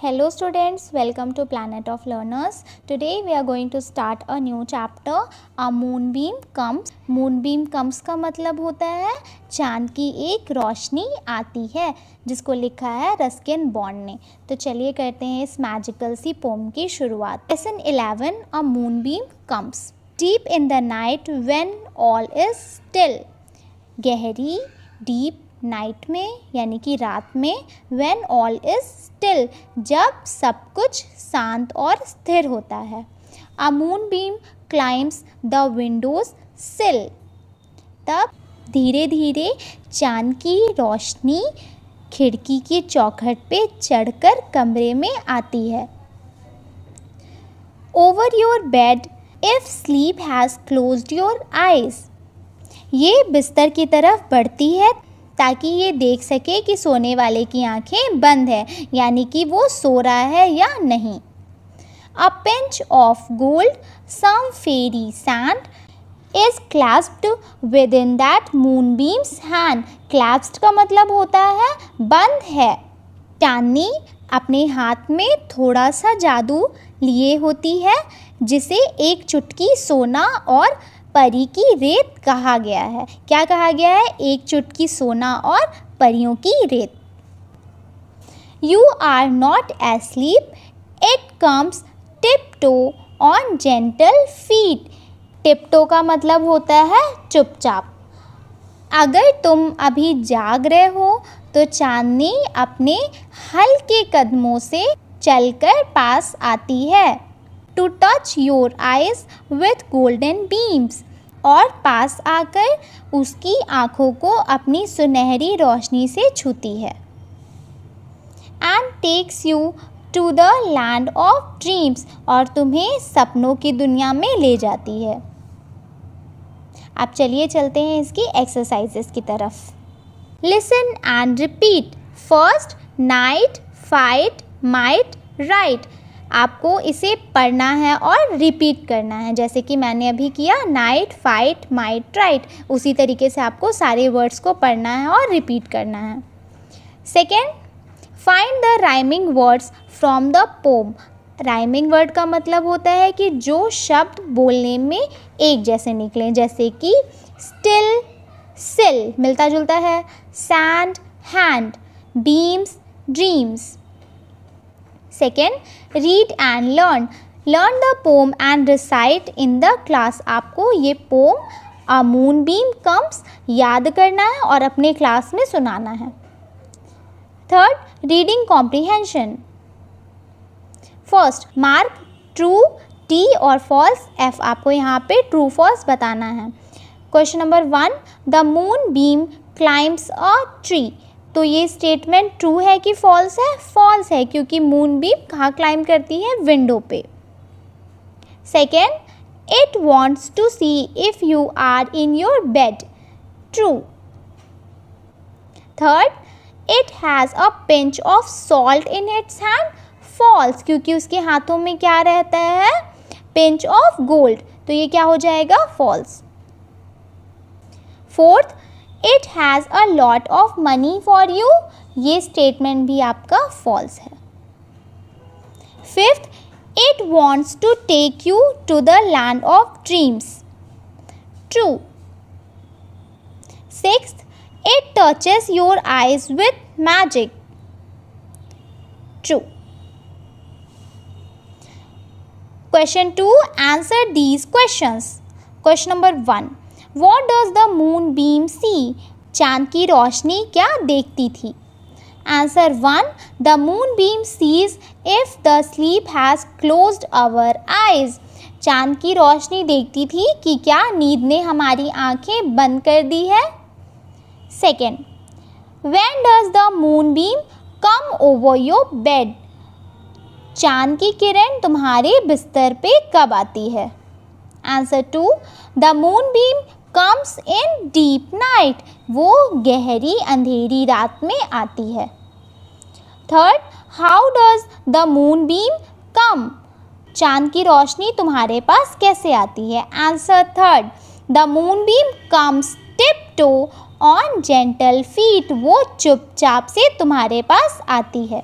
Hello students, welcome to Planet of Learners. Today we are going to start a new chapter. A moonbeam comes. Moonbeam comes का मतलब होता है चांद की एक रोशनी आती है, जिसको लिखा है रस्किन बॉन्ड ने। तो चलिए करते हैं इस मैजिकल सी पोम की शुरुआत। Lesson 11, A moonbeam comes. Deep in the night when all is still. गहरी डीप नाइट में यानी कि रात में, when all is still जब सब कुछ शांत और स्थिर होता है। A moonbeam climbs the windows sill तब धीरे धीरे चांद की रोशनी खिड़की की चौखट पे चढ़कर कमरे में आती है। Over your bed if sleep has closed your eyes ये बिस्तर की तरफ बढ़ती है ताकि ये देख सके कि सोने वाले की आंखें बंद है, यानी कि वो सो रहा है या नहीं। A pinch of gold, some fairy sand is clasped within that moonbeam's hand. Clasped का मतलब होता है बंद है। चांदनी अपने हाथ में थोड़ा सा जादू लिए होती है, जिसे एक चुटकी सोना और परी की रेत कहा गया है। क्या कहा गया है? एक चुटकी सोना और परियों की रेत। You are not asleep, it comes tiptoe on gentle feet. tiptoe का मतलब होता है चुपचाप। अगर तुम अभी जाग रहे हो तो चांदनी अपने हल्के कदमों से चलकर पास आती है। To touch your eyes with golden beams और पास आकर उसकी आँखों को अपनी सुनहरी रोशनी से छूती है। And takes you to the land of dreams और तुम्हें सपनों की दुनिया में ले जाती है। अब चलिए चलते हैं इसकी एक्सरसाइजेस की तरफ। Listen and repeat. First, night, fight, might, write. आपको इसे पढ़ना है और रिपीट करना है, जैसे कि मैंने अभी किया। Night, fight, might, right. उसी तरीके से आपको सारे वर्ड्स को पढ़ना है और रिपीट करना है। Second, find the rhyming words from the pome. Rhyming word का मतलब होता है कि जो शब्द बोलने में एक जैसे निकलें, जैसे कि स्टिल, सिल मिलता जुलता है, sand, hand, beams, dreams. Second, read and learn. Learn the pome and recite in the class. आपको ये पोम अ मूनबीम कम्स याद करना है और अपने क्लास में सुनाना है। Third, reading comprehension. First, mark true T और फॉल्स एफ। आपको यहाँ पे ट्रू फॉल्स बताना है। Question number 1, the moon beam climbs a tree. तो ये स्टेटमेंट ट्रू है कि फॉल्स है? फॉल्स है, क्योंकि मून बीम कहाँ क्लाइम करती है? विंडो पे। Second, it wants to see if you are in your bed. True. Third, it has a pinch of salt in its hand. False, क्योंकि उसके हाथों में क्या रहता है? Pinch of gold. तो ये क्या हो जाएगा? False. Fourth, it has a lot of money for you. ये स्टेटमेंट भी आपका फॉल्स है। Fifth, it wants to take you to the land of dreams. True. Sixth, it touches your eyes with magic. True. Question 2, answer these questions. Question number 1, What does the moonbeam see? चांद की रोशनी क्या देखती थी? Answer 1, the moonbeam sees if the sleep has closed our eyes. चांद की रोशनी देखती थी कि क्या नींद ने हमारी आंखें बंद कर दी है। Second, when does the moonbeam come over your bed? चांद की किरण तुम्हारे बिस्तर पे कब आती है? Answer 2, the moonbeam comes in deep night. वो गहरी अंधेरी रात में आती है। Third, how does the moonbeam come? चांद की रोशनी तुम्हारे पास कैसे आती है? Answer third, the moonbeam comes tiptoe on gentle feet. वो चुपचाप से तुम्हारे पास आती है।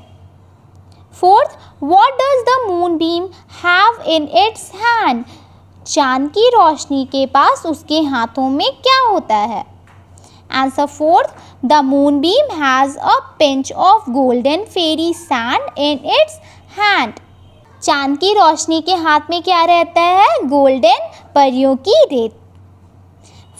Fourth, what does the moon beam have in its hand? चांद की रोशनी के पास उसके हाथों में क्या होता है? Answer fourth, the moon beam has a pinch of golden fairy sand in its hand. चांद की रोशनी के हाथ में क्या रहता है? गोल्डन परियों की रेत।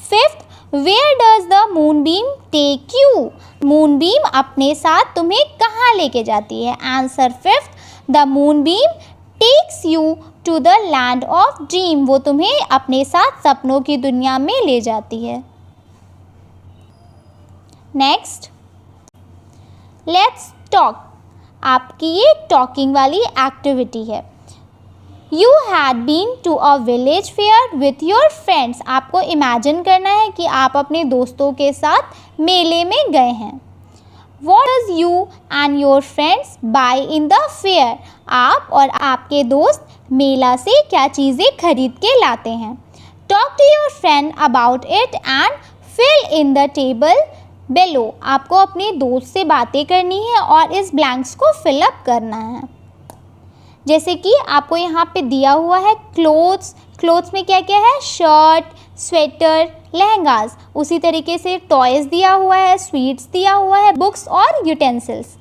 Fifth, where does the moon beam take you? Moon beam अपने साथ तुम्हें कहाँ लेके जाती है? Answer fifth, the moon beam takes you to the land of dream. वो तुम्हें अपने साथ सपनों की दुनिया में ले जाती है। Next, let's talk. आपकी ये टॉकिंग वाली एक्टिविटी है। You had been to a village fair with your friends. आपको इमेजिन करना है कि आप अपने दोस्तों के साथ मेले में गए हैं। What does you and your friends buy in the fair? आप और आपके दोस्त मेला से क्या चीज़ें खरीद के लाते हैं? Talk to your friend about it and fill in the table below. आपको अपने दोस्त से बातें करनी है और इस ब्लैंक्स को फिल अप करना है। जैसे कि आपको यहाँ पे दिया हुआ है क्लोथ्स। क्लोथ्स में क्या क्या है? Shirt, sweater, lehengas. उसी तरीके से टॉयज़ दिया हुआ है, स्वीट्स दिया हुआ है, बुक्स और यूटेंसिल्स।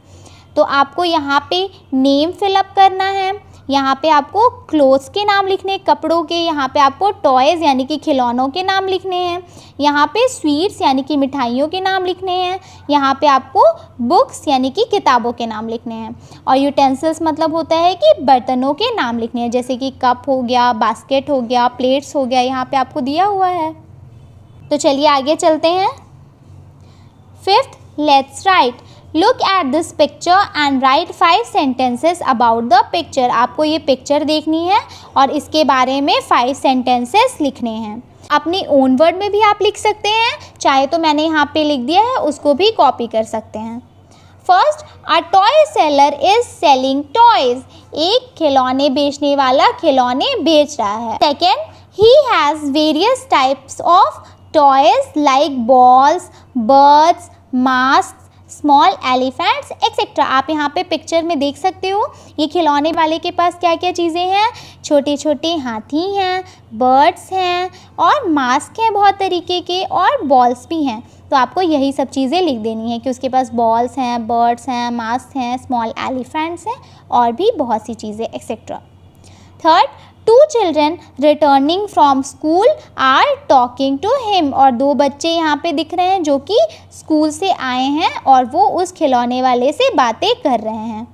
तो आपको यहाँ पे नेम फिलअप करना है। यहाँ पे आपको क्लोथ्स के नाम लिखने, कपड़ों के। यहाँ पे आपको टॉयज़ यानी कि खिलौनों के नाम लिखने हैं। यहाँ पे स्वीट्स यानी कि मिठाइयों के नाम लिखने हैं। यहाँ पे आपको बुक्स यानी कि किताबों के नाम लिखने हैं। और यूटेंसिल्स मतलब होता है कि बर्तनों के नाम लिखने हैं, जैसे कि कप हो गया, बास्केट हो गया, प्लेट्स हो गया। यहाँ पे आपको दिया हुआ है। तो चलिए आगे चलते हैं। Fifth, let's write. Look at this picture and right 5 sentences about the picture. आपको ये पिक्चर देखनी है और इसके बारे में 5 सेंटेंसेस लिखने हैं। अपने ओन वर्ड में भी आप लिख सकते हैं, चाहे तो मैंने यहाँ पे लिख दिया है उसको भी कॉपी कर सकते हैं। First, a toy seller is selling toys. एक खिलौने बेचने वाला खिलौने बेच रहा है। Second, he has various types of toys like balls, birds, mask, small elephants etcetera. आप यहाँ पे पिक्चर में देख सकते हो ये खिलौने वाले के पास क्या क्या चीज़ें हैं। छोटे छोटे हाथी हैं, बर्ड्स हैं और मास्क हैं बहुत तरीके के, और बॉल्स भी हैं। तो आपको यही सब चीज़ें लिख देनी है कि उसके पास बॉल्स हैं, बर्ड्स हैं, मास्क हैं, स्मॉल एलिफेंट्स हैं और भी बहुत सी चीज़ें etcetera. Third, 2 children returning from school are talking to him। और 2 बच्चे यहाँ पे दिख रहे हैं जो कि स्कूल से आए हैं और वो उस खिलौने वाले से बातें कर रहे हैं।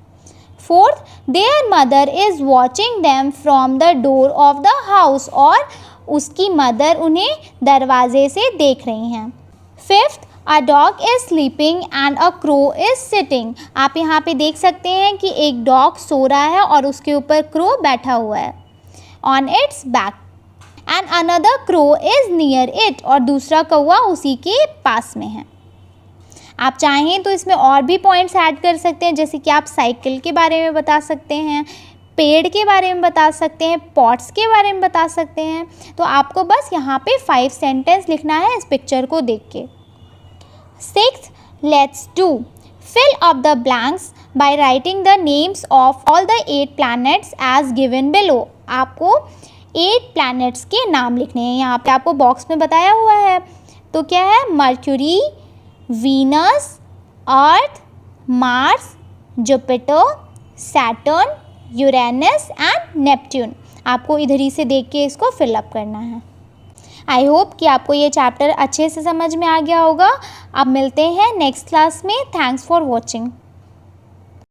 Fourth, their mother is watching them from the door of the house। और उसकी मदर उन्हें दरवाजे से देख रही हैं। Fifth, a dog is sleeping and a crow is sitting। आप यहाँ पे देख सकते हैं कि एक डॉग सो रहा है और उसके ऊपर क्रो बैठा हुआ है on its back and another crow is near it। और दूसरा कौवा उसी के पास में है। आप चाहें तो इसमें और भी पॉइंट्स ऐड कर सकते हैं, जैसे कि आप साइकिल के बारे में बता सकते हैं, पेड़ के बारे में बता सकते हैं, पॉट्स के बारे में बता सकते हैं। तो आपको बस यहाँ पे 5 सेंटेंस लिखना है इस पिक्चर को देख के। Sixth, let's do. Fill up the blanks by writing the names of all the 8 planets as given below। आपको 8 प्लैनेट्स के नाम लिखने हैं। यहाँ पे आपको बॉक्स में बताया हुआ है। तो क्या है? Mercury, Venus, earth, Mars, Jupiter, Saturn, Uranus and Neptune. आपको इधर ही से देख के इसको फिलअप करना है। आई होप कि आपको ये चैप्टर अच्छे से समझ में आ गया होगा। अब मिलते हैं नेक्स्ट क्लास में। Thanks for watching.